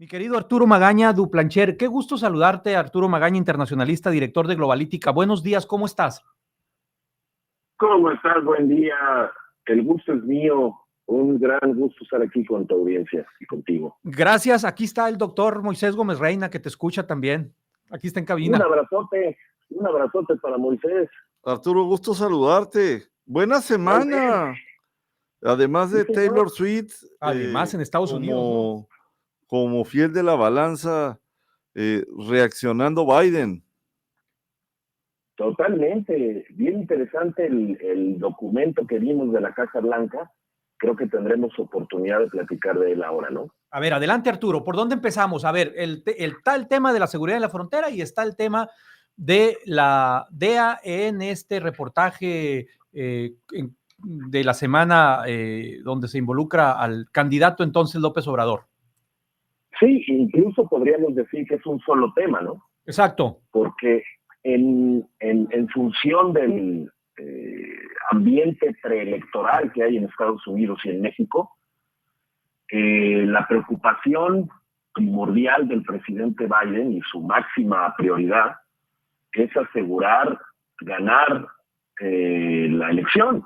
Mi querido Arturo Magaña Duplancher, qué gusto saludarte, Arturo Magaña, internacionalista, director de Globalítica. Buenos días, ¿cómo estás? ¿Cómo estás? Buen día. El gusto es mío. Un gran gusto estar aquí con tu audiencia y contigo. Gracias, aquí está el doctor Moisés Gómez Reina, que te escucha también. Aquí está en cabina. Un abrazote para Moisés. Arturo, gusto saludarte. Buena semana. Además de Sí, Taylor señor. Swift, Además, en Estados Unidos, ¿no? como fiel de la balanza, reaccionando Biden. Totalmente. Bien interesante el documento que vimos de la Casa Blanca. Creo que tendremos oportunidad de platicar de él ahora, ¿no? A ver, adelante, Arturo. ¿Por dónde empezamos? A ver, está el tema de la seguridad en la frontera y está el tema de la DEA en este reportaje de la semana donde se involucra al candidato entonces López Obrador. Sí, incluso podríamos decir que es un solo tema, ¿no? Exacto. Porque en función del ambiente preelectoral que hay en Estados Unidos y en México, la preocupación primordial del presidente Biden y su máxima prioridad es asegurar ganar la elección.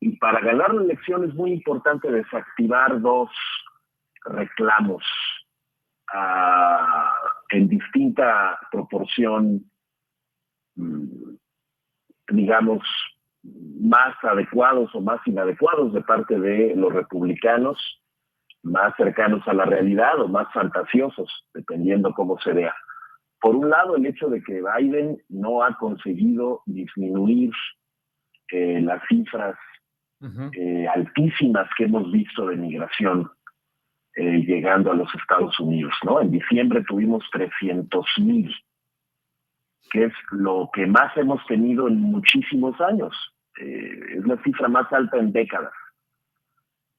Y para ganar la elección es muy importante desactivar dos reclamos en distinta proporción, digamos, más adecuados o más inadecuados de parte de los republicanos, más cercanos a la realidad o más fantasiosos, dependiendo cómo se vea. Por un lado, el hecho de que Biden no ha conseguido disminuir las cifras altísimas que hemos visto de migración llegando a los Estados Unidos, ¿no? En diciembre tuvimos 300,000, que es lo que más hemos tenido en muchísimos años. Es la cifra más alta en décadas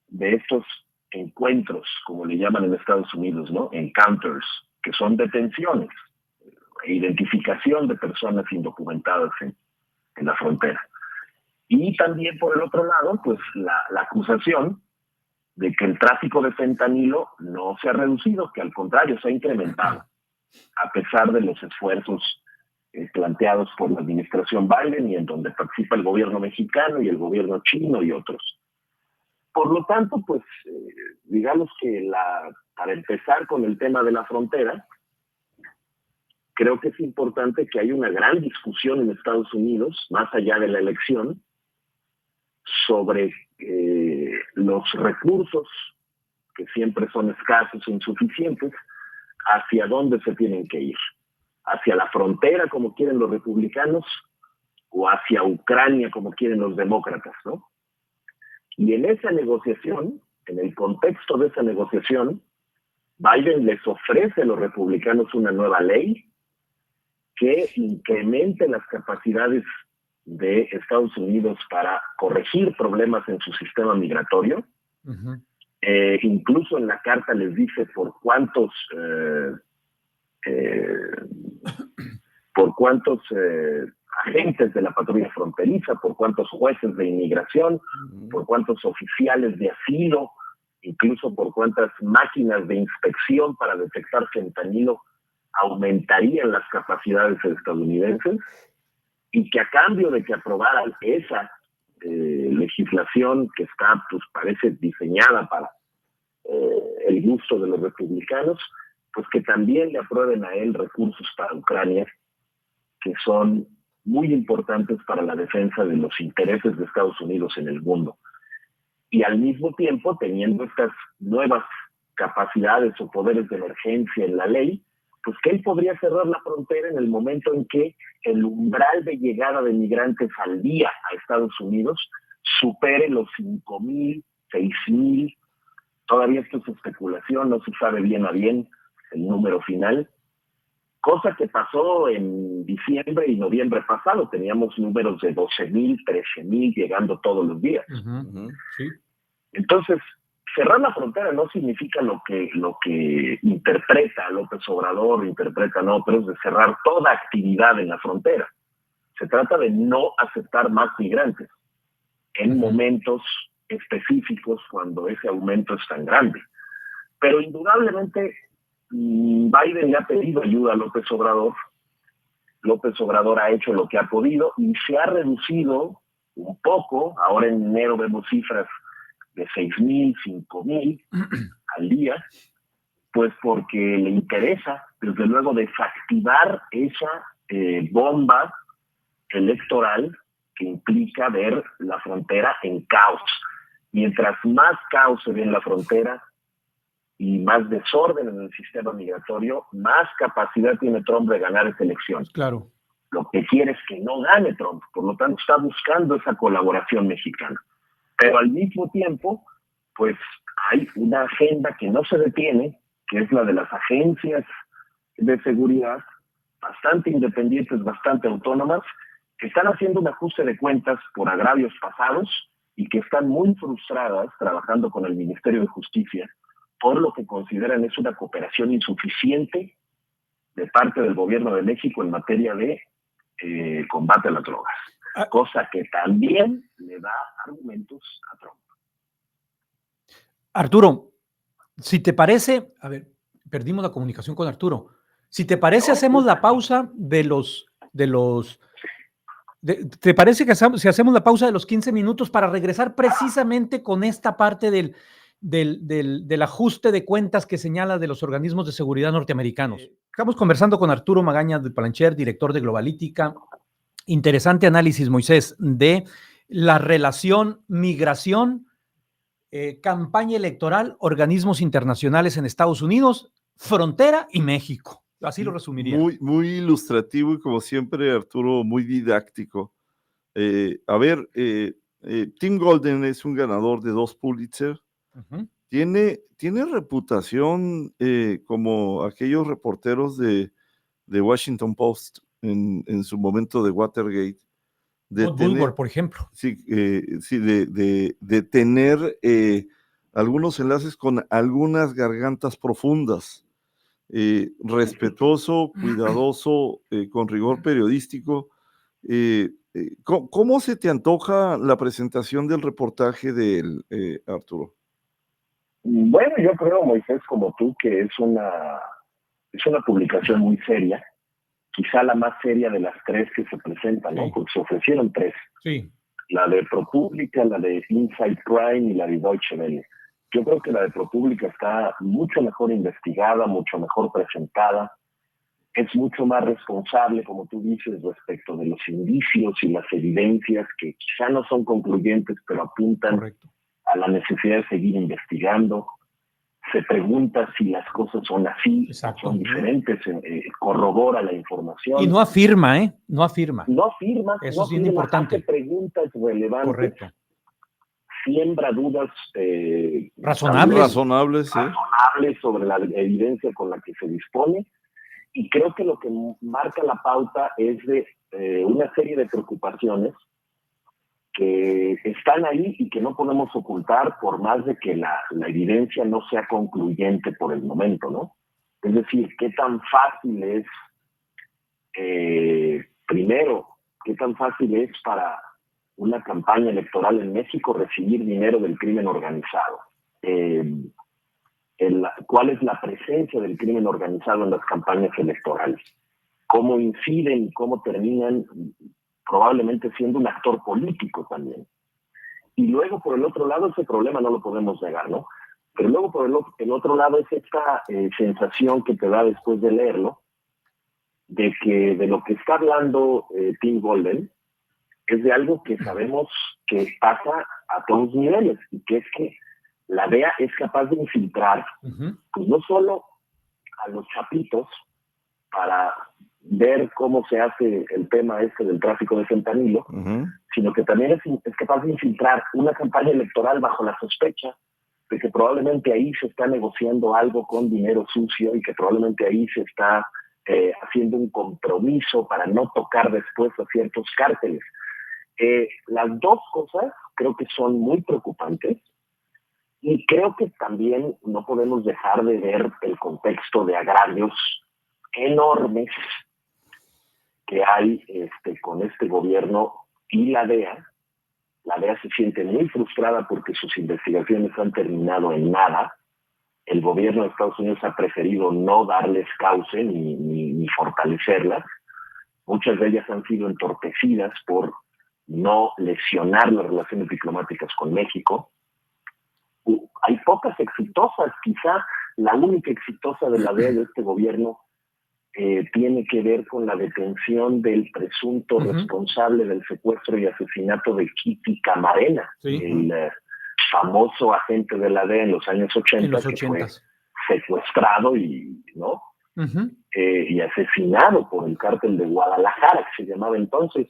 de estos encuentros, como le llaman en Estados Unidos, ¿no? Encounters, que son detenciones e identificación de personas indocumentadas en la frontera. Y también, por el otro lado, pues la acusación de que el tráfico de fentanilo no se ha reducido, que al contrario se ha incrementado, a pesar de los esfuerzos planteados por la administración Biden y en donde participa el gobierno mexicano y el gobierno chino y otros. Por lo tanto, pues digamos que para empezar con el tema de la frontera, creo que es importante que haya una gran discusión en Estados Unidos, más allá de la elección, sobre los recursos, que siempre son escasos e insuficientes, hacia dónde se tienen que ir. Hacia la frontera, como quieren los republicanos, o hacia Ucrania, como quieren los demócratas, ¿no? Y en esa negociación, en el contexto de esa negociación, Biden les ofrece a los republicanos una nueva ley que incremente las capacidades de Estados Unidos para corregir problemas en su sistema migratorio. Incluso en la carta les dice por cuántos agentes de la patrulla fronteriza, por cuántos jueces de inmigración, por cuántos oficiales de asilo, incluso por cuántas máquinas de inspección para detectar fentanilo aumentarían las capacidades estadounidenses, y que a cambio de que aprobaran esa legislación que está, pues parece diseñada para el gusto de los republicanos, pues que también le aprueben a él recursos para Ucrania, que son muy importantes para la defensa de los intereses de Estados Unidos en el mundo. Y al mismo tiempo, teniendo estas nuevas capacidades o poderes de emergencia en la ley, pues que él podría cerrar la frontera en el momento en que el umbral de llegada de migrantes al día a Estados Unidos supere los 5,000, 6,000. Todavía esto es especulación, no se sabe bien a bien el número final. Cosa que pasó en diciembre y noviembre pasado. Teníamos números de 12,000, 13,000 llegando todos los días. Sí. Entonces, cerrar la frontera no significa lo que interpreta López Obrador, interpretan otros, de cerrar toda actividad en la frontera. Se trata de no aceptar más migrantes en momentos específicos cuando ese aumento es tan grande. Pero indudablemente Biden le ha pedido ayuda a López Obrador. López Obrador ha hecho lo que ha podido y se ha reducido un poco. Ahora en enero vemos cifras de 6,000, 5,000 al día, pues porque le interesa, desde luego, desactivar esa bomba electoral que implica ver la frontera en caos. Mientras más caos se ve en la frontera y más desorden en el sistema migratorio, más capacidad tiene Trump de ganar esa elección. Claro. Lo que quiere es que no gane Trump, por lo tanto está buscando esa colaboración mexicana. Pero al mismo tiempo, pues hay una agenda que no se detiene, que es la de las agencias de seguridad, bastante independientes, bastante autónomas, que están haciendo un ajuste de cuentas por agravios pasados y que están muy frustradas trabajando con el Ministerio de Justicia por lo que consideran es una cooperación insuficiente de parte del gobierno de México en materia de combate a las drogas, cosa que también le da argumentos a Trump. Arturo, si te parece, a ver, perdimos la comunicación con Arturo. Si te parece, hacemos la pausa ¿te parece que si hacemos la pausa de los 15 minutos para regresar precisamente con esta parte del ajuste de cuentas que señala de los organismos de seguridad norteamericanos? Estamos conversando con Arturo Magaña de Palancher, director de Globalítica. Interesante análisis, Moisés, de la relación migración, campaña electoral, organismos internacionales en Estados Unidos, frontera y México. Así lo resumiría. Muy, muy ilustrativo y como siempre, Arturo, muy didáctico. Tim Golden es un ganador de 2 Pulitzer. Uh-huh. Tiene reputación como aquellos reporteros de Washington Post en su momento de Watergate. Woodward, por ejemplo. Sí, de tener algunos enlaces con algunas gargantas profundas. Respetuoso, cuidadoso, con rigor periodístico. ¿Cómo se te antoja la presentación del reportaje de él, Arturo? Bueno, yo creo, Moisés, como tú, que es una publicación muy seria, quizá la más seria de las 3 que se presentan, ¿no? Sí. Porque se ofrecieron 3. Sí. La de ProPublica, la de Inside Crime y la de Deutsche Welle. Yo creo que la de ProPublica está mucho mejor investigada, mucho mejor presentada, es mucho más responsable, como tú dices, respecto de los indicios y las evidencias que quizá no son concluyentes, pero apuntan Correcto. a la necesidad de seguir investigando. Se pregunta si las cosas son así, Exacto. son diferentes, corrobora la información. Y no afirma, ¿eh? No afirma. No afirma. Eso no es bien afirma, importante. hace preguntas relevantes. Correcto. Siembra dudas Razonables sobre la evidencia con la que se dispone, y creo que lo que marca la pauta es de una serie de preocupaciones que están ahí y que no podemos ocultar por más de que la evidencia no sea concluyente por el momento, ¿no? Es decir, qué tan fácil es, primero, qué tan fácil es para una campaña electoral en México recibir dinero del crimen organizado. ¿Cuál es la presencia del crimen organizado en las campañas electorales? ¿Cómo inciden y cómo terminan probablemente siendo un actor político también? Y luego, por el otro lado, ese problema no lo podemos negar, ¿no? Pero luego, por el otro lado, es esta sensación que te da después de leerlo, de que de lo que está hablando Tim Golden es de algo que sabemos que pasa a todos niveles, y que es que la DEA es capaz de infiltrar, pues no solo a los chapitos para ver cómo se hace el tema del tráfico de fentanilo, sino que también es capaz de infiltrar una campaña electoral bajo la sospecha de que probablemente ahí se está negociando algo con dinero sucio y que probablemente ahí se está haciendo un compromiso para no tocar después a ciertos cárteles. Las dos cosas creo que son muy preocupantes, y creo que también no podemos dejar de ver el contexto de agravios enormes que hay con este gobierno y la DEA. La DEA se siente muy frustrada porque sus investigaciones han terminado en nada. el gobierno de Estados Unidos ha preferido no darles cauce ni fortalecerlas. Muchas de ellas han sido entorpecidas por no lesionar las relaciones diplomáticas con México. Hay pocas exitosas, quizá la única exitosa de la DEA de este gobierno tiene que ver con la detención del presunto responsable del secuestro y asesinato de Kitty Camarena, el famoso agente de la DEA en los años 80, que fue secuestrado y asesinado por el cártel de Guadalajara, que se llamaba entonces.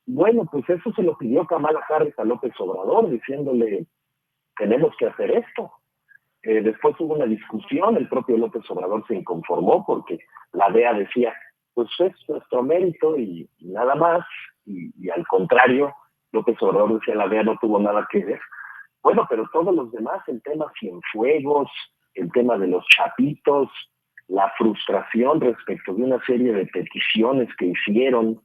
Bueno, pues eso se lo pidió Kamala Harris a López Obrador, diciéndole, tenemos que hacer esto. Después hubo una discusión, el propio López Obrador se inconformó porque la DEA decía, pues es nuestro mérito y nada más, y al contrario, López Obrador decía, la DEA no tuvo nada que ver. Bueno, pero todos los demás, el tema Cienfuegos, el tema de los chapitos, la frustración respecto de una serie de peticiones que hicieron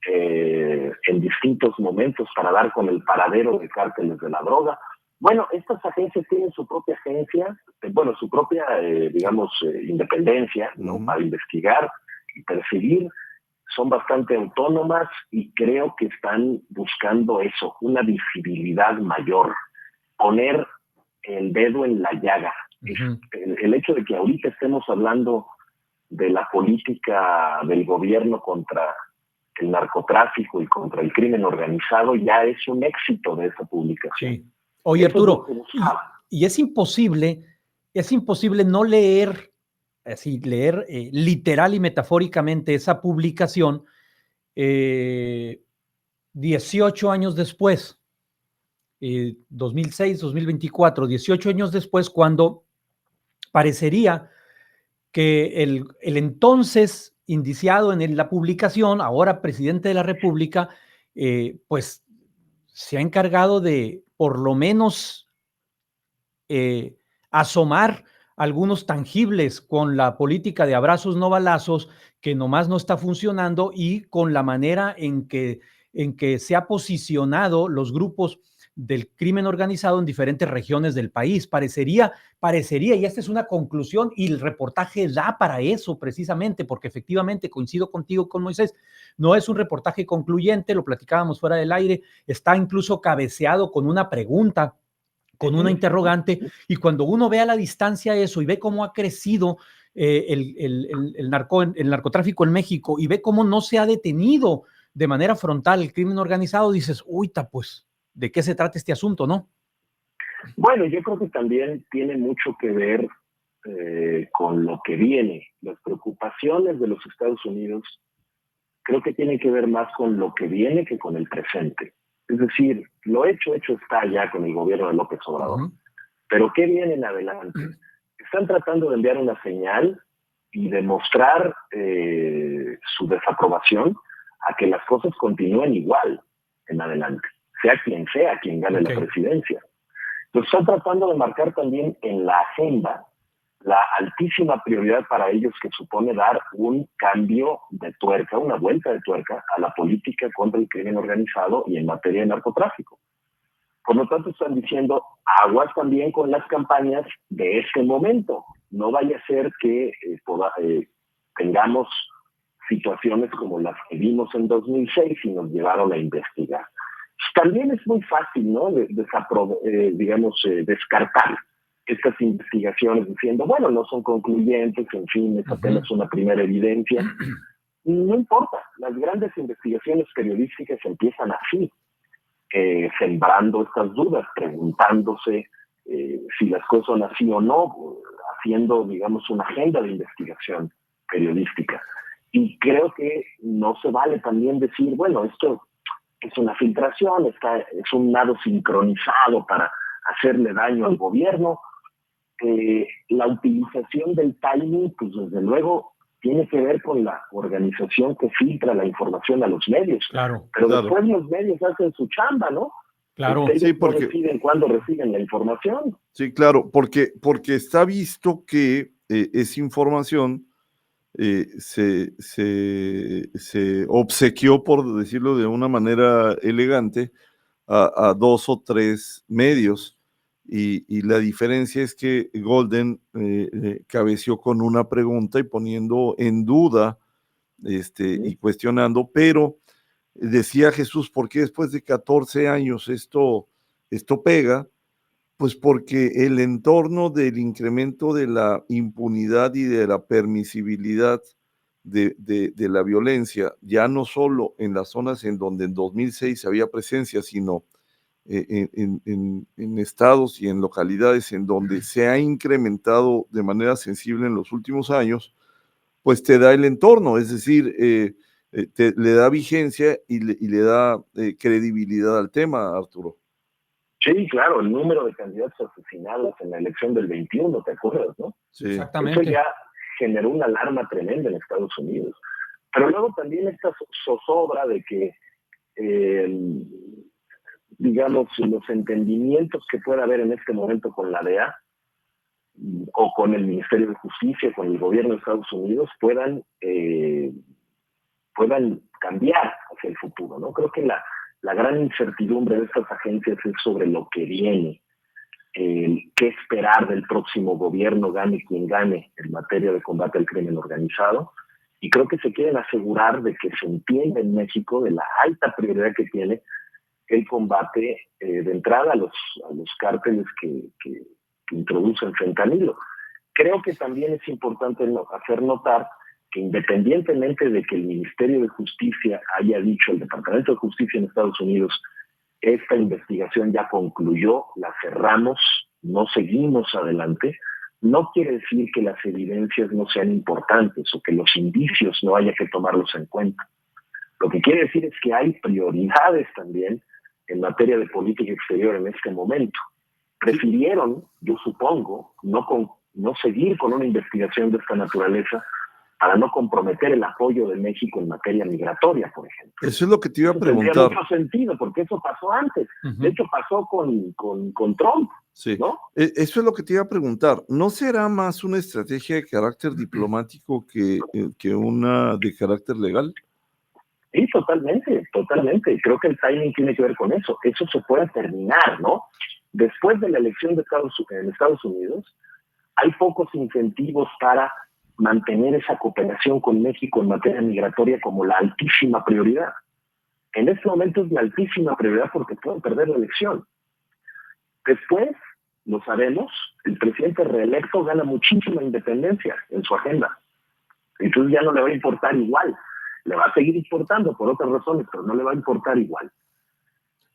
en distintos momentos para dar con el paradero de cárteles de la droga. Bueno, estas agencias tienen su propia agencia, su propia, independencia, ¿no? Para investigar y perseguir. Son bastante autónomas y creo que están buscando eso, una visibilidad mayor, poner el dedo en la llaga. El hecho de que ahorita estemos hablando de la política del gobierno contra el narcotráfico y contra el crimen organizado ya es un éxito de esa publicación. Sí. Oye, Arturo, y es imposible no leer, literal y metafóricamente esa publicación 18 años después, 2006, 2024, 18 años después, cuando parecería que el entonces indiciado en la publicación, ahora presidente de la República, pues se ha encargado de por lo menos asomar algunos tangibles con la política de abrazos no balazos, que nomás no está funcionando, y con la manera en que se ha posicionado los grupos del crimen organizado en diferentes regiones del país. Parecería, y esta es una conclusión, y el reportaje da para eso precisamente, porque efectivamente coincido contigo, con Moisés, no es un reportaje concluyente, lo platicábamos fuera del aire, está incluso cabeceado con una pregunta, con una interrogante, y cuando uno ve a la distancia eso y ve cómo ha crecido el narcotráfico en México y ve cómo no se ha detenido de manera frontal el crimen organizado, dices, pues, ¿de qué se trata este asunto, no? Bueno, yo creo que también tiene mucho que ver con lo que viene. Las preocupaciones de los Estados Unidos creo que tienen que ver más con lo que viene que con el presente. Es decir, lo hecho está ya con el gobierno de López Obrador. Pero ¿qué viene en adelante? Están tratando de enviar una señal y demostrar su desaprobación a que las cosas continúen igual en adelante, sea quien gane la presidencia. Entonces están tratando de marcar también en la agenda la altísima prioridad para ellos que supone dar un cambio de tuerca, una vuelta de tuerca a la política contra el crimen organizado y en materia de narcotráfico. Por lo tanto, están diciendo aguas también con las campañas de este momento. No vaya a ser que tengamos situaciones como las que vimos en 2006 y nos llevaron a investigar. También es muy fácil, ¿no?, descartar estas investigaciones diciendo, bueno, no son concluyentes, en fin, es apenas una primera evidencia. No importa, las grandes investigaciones periodísticas empiezan así, sembrando estas dudas, preguntándose si las cosas son así o no, haciendo, digamos, una agenda de investigación periodística. Y creo que no se vale también decir, bueno, esto es una filtración, es un nado sincronizado para hacerle daño al gobierno. La utilización del timing, pues desde luego, tiene que ver con la organización que filtra la información a los medios. Claro, pero después los medios hacen su chamba, ¿no? Claro, sí, porque deciden cuándo reciben la información. Sí, claro, porque está visto que esa información se obsequió, por decirlo de una manera elegante, a 2 o 3 medios, y la diferencia es que Golden cabeció con una pregunta y poniendo en duda y cuestionando, pero decía Jesús, ¿por qué después de 14 años esto pega? Pues porque el entorno del incremento de la impunidad y de la permisibilidad de la violencia, ya no solo en las zonas en donde en 2006 había presencia, sino en estados y en localidades en donde se ha incrementado de manera sensible en los últimos años, pues te da el entorno, es decir, le da vigencia y le da credibilidad al tema, Arturo. Sí, claro, el número de candidatos asesinados en la elección del 21, ¿te acuerdas, no? Sí. Exactamente. Eso ya generó una alarma tremenda en Estados Unidos. Pero luego también esta zozobra de que, digamos, los entendimientos que pueda haber en este momento con la DEA o con el Ministerio de Justicia, con el gobierno de Estados Unidos, puedan cambiar hacia el futuro, ¿no? Creo que la gran incertidumbre de estas agencias es sobre lo que viene, qué esperar del próximo gobierno, gane quien gane, en materia de combate al crimen organizado. Y creo que se quieren asegurar de que se entienda en México de la alta prioridad que tiene el combate de entrada a los cárteles que introducen fentanilo. Creo que también es importante hacer notar que independientemente de que el Ministerio de Justicia haya dicho, el Departamento de Justicia en Estados Unidos, esta investigación ya concluyó, la cerramos, no seguimos adelante, no quiere decir que las evidencias no sean importantes o que los indicios no haya que tomarlos en cuenta. Lo que quiere decir es que hay prioridades también en materia de política exterior en este momento. Prefirieron, yo supongo, no seguir con una investigación de esta naturaleza para no comprometer el apoyo de México en materia migratoria, por ejemplo. Eso es lo que te iba a preguntar. Tendría mucho sentido, porque eso pasó antes. De hecho, pasó con Trump, sí. ¿no? Eso es lo que te iba a preguntar. ¿No será más una estrategia de carácter diplomático que una de carácter legal? Sí, totalmente. Creo que el timing tiene que ver con eso. Eso se puede terminar, ¿no? Después de la elección en Estados Unidos, hay pocos incentivos para mantener esa cooperación con México en materia migratoria como la altísima prioridad. En este momento es la altísima prioridad porque pueden perder la elección. Después, lo sabemos, el presidente reelecto gana muchísima independencia en su agenda. Entonces ya no le va a importar igual. Le va a seguir importando por otras razones, pero no le va a importar igual.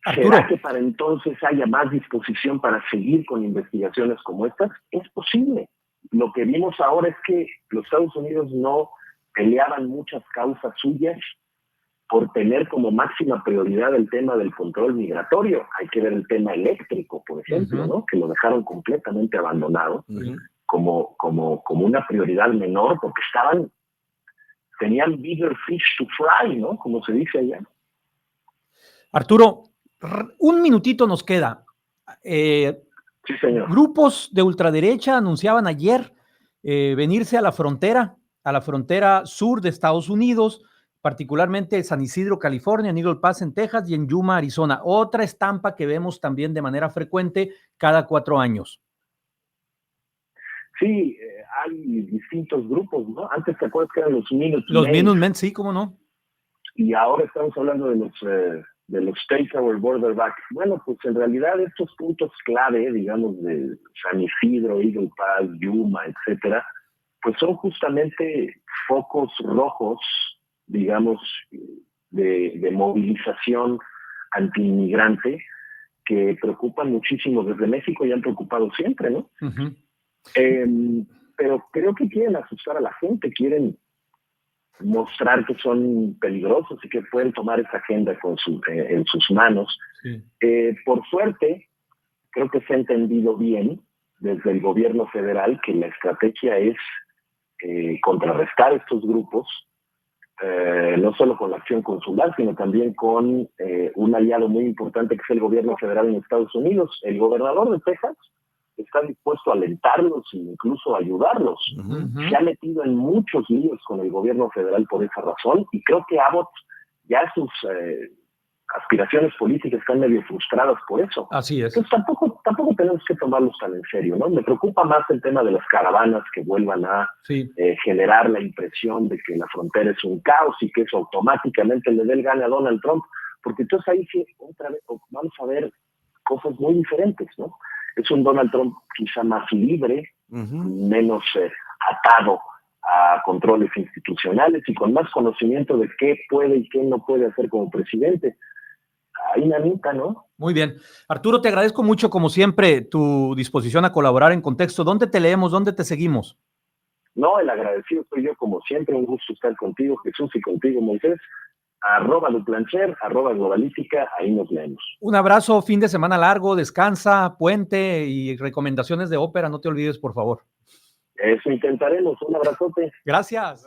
Arturo. ¿Será que para entonces haya más disposición para seguir con investigaciones como estas? Es posible. Lo que vimos ahora es que los Estados Unidos no peleaban muchas causas suyas por tener como máxima prioridad el tema del control migratorio. Hay que ver el tema eléctrico, por ejemplo, ¿no? Que lo dejaron completamente abandonado como una prioridad menor porque tenían bigger fish to fry, ¿no? Como se dice allá. Arturo, un minutito nos queda. Sí, señor. Grupos de ultraderecha anunciaban ayer venirse a la frontera sur de Estados Unidos, particularmente San Isidro, California, en Eagle Pass, en Texas, y en Yuma, Arizona. Otra estampa que vemos también de manera frecuente cada 4 años. Sí, hay distintos grupos, ¿no? Antes te acuerdas que eran los Minutemen. Los Minutemen, sí, cómo no. Y ahora estamos hablando de los Take Our Border Back. Bueno, pues en realidad estos puntos clave, digamos, de San Isidro, Eagle Pass, Yuma, etcétera, pues son justamente focos rojos, digamos, de movilización antiinmigrante que preocupan muchísimo desde México y han preocupado siempre, ¿no? Pero creo que quieren asustar a la gente, quieren mostrar que son peligrosos y que pueden tomar esa agenda en sus manos. Sí. Por suerte, creo que se ha entendido bien desde el gobierno federal que la estrategia es contrarrestar estos grupos, no solo con la acción consular, sino también con un aliado muy importante que es el gobierno federal en Estados Unidos. El gobernador de Texas está dispuesto a alentarlos e incluso a ayudarlos. Se ha metido en muchos líos con el gobierno federal por esa razón y creo que Abbott ya aspiraciones políticas están medio frustradas por eso. Así es. Entonces tampoco tenemos que tomarlos tan en serio, ¿no? Me preocupa más el tema de las caravanas que vuelvan a generar la impresión de que la frontera es un caos y que eso automáticamente le dé el gane a Donald Trump, porque entonces ahí sí, otra vez, vamos a ver cosas muy diferentes, ¿no? Es un Donald Trump quizá más libre, menos atado a controles institucionales y con más conocimiento de qué puede y qué no puede hacer como presidente. Ahí nanita, ¿no? Muy bien. Arturo, te agradezco mucho, como siempre, tu disposición a colaborar en Contexto. ¿Dónde te leemos? ¿Dónde te seguimos? No, el agradecido soy yo, como siempre. Un gusto estar contigo, Jesús, y contigo, Moisés. @Duplancher, @Globalística, ahí nos leemos. Un abrazo, fin de semana largo, descansa, puente y recomendaciones de ópera, no te olvides, por favor. Eso intentaremos. Un abrazote. Gracias.